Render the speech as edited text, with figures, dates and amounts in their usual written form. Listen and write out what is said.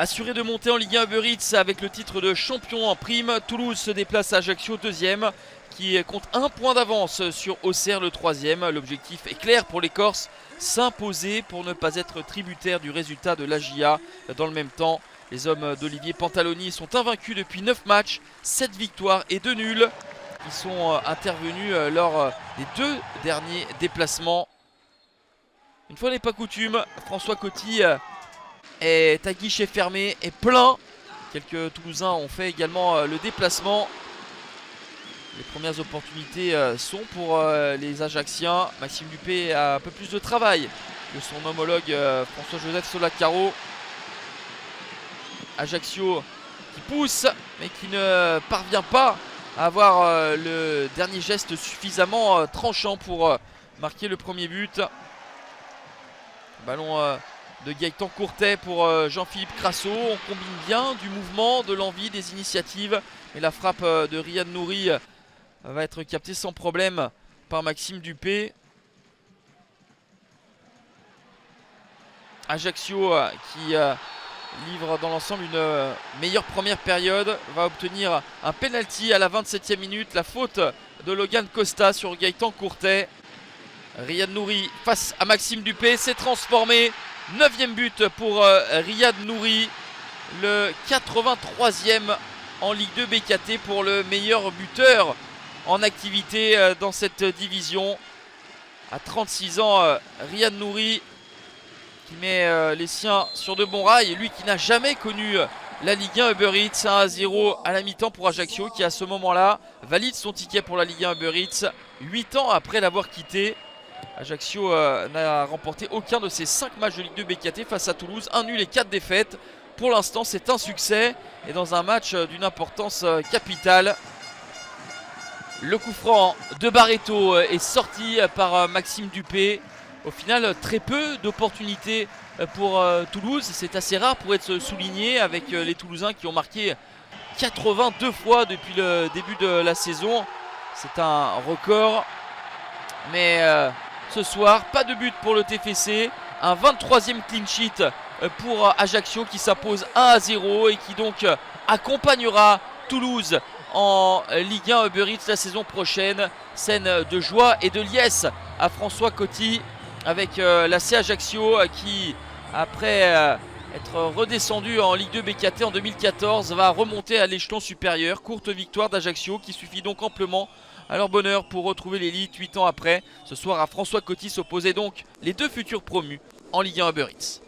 Assuré de monter en Ligue 1 Uber Eats avec le titre de champion en prime, Toulouse se déplace à Ajaccio 2e qui compte 1 point d'avance sur Auxerre le 3e. L'objectif est clair pour les Corses, s'imposer pour ne pas être tributaire du résultat de l'AJA. Dans le même temps, les hommes d'Olivier Pantaloni sont invaincus depuis 9 matchs, 7 victoires et 2 nuls. Ils sont intervenus lors des 2 derniers déplacements. Une fois n'est pas coutume, François Coty est à guichet fermé et plein. Quelques Toulousains ont fait également le déplacement. Les premières opportunités sont pour les Ajacciens. Maxime Dupé a un peu plus de travail que son homologue François-Joseph Solacaro. Ajaccio qui pousse mais qui ne parvient pas à avoir le dernier geste suffisamment tranchant pour marquer le premier but. Ballon de Gaëtan Courtet pour Jean-Philippe Crasso. On combine bien du mouvement, de l'envie, des initiatives. Et la frappe de Riyad Nouri va être captée sans problème par Maxime Dupé. Ajaccio qui livre dans l'ensemble une meilleure première période. Va obtenir un penalty à la 27e minute. La faute de Logan Costa sur Gaëtan Courtet. Riyad Nouri face à Maxime Dupé, s'est transformé. 9e but pour Riyad Nouri, le 83e en Ligue 2 BKT pour le meilleur buteur en activité dans cette division. À 36 ans, Riyad Nouri qui met les siens sur de bons rails. Lui qui n'a jamais connu la Ligue 1 Uber Eats. 1-0 à la mi-temps pour Ajaccio qui à ce moment-là valide son ticket pour la Ligue 1 Uber Eats 8 ans après l'avoir quitté. Ajaccio n'a remporté aucun de ses 5 matchs de Ligue 2 BKT face à Toulouse. 1 nul et 4 défaites. Pour l'instant, c'est un succès. Et dans un match d'une importance capitale. Le coup franc de Barreto est sorti par Maxime Dupé. Au final, très peu d'opportunités pour Toulouse. C'est assez rare pour être souligné avec les Toulousains qui ont marqué 82 fois depuis le début de la saison. C'est un record. Mais ce soir, pas de but pour le TFC. Un 23e clean sheet pour Ajaccio qui s'impose 1-0 et qui donc accompagnera Toulouse en Ligue 1 Uber Eats la saison prochaine. Scène de joie et de liesse à François Coty avec l'AC Ajaccio qui, après être redescendu en Ligue 2 BKT en 2014, va remonter à l'échelon supérieur. Courte victoire d'Ajaccio qui suffit donc amplement à leur bonheur pour retrouver l'élite 8 ans après. Ce soir à François Coty s'opposaient donc les 2 futurs promus en Ligue 1 Uber Eats.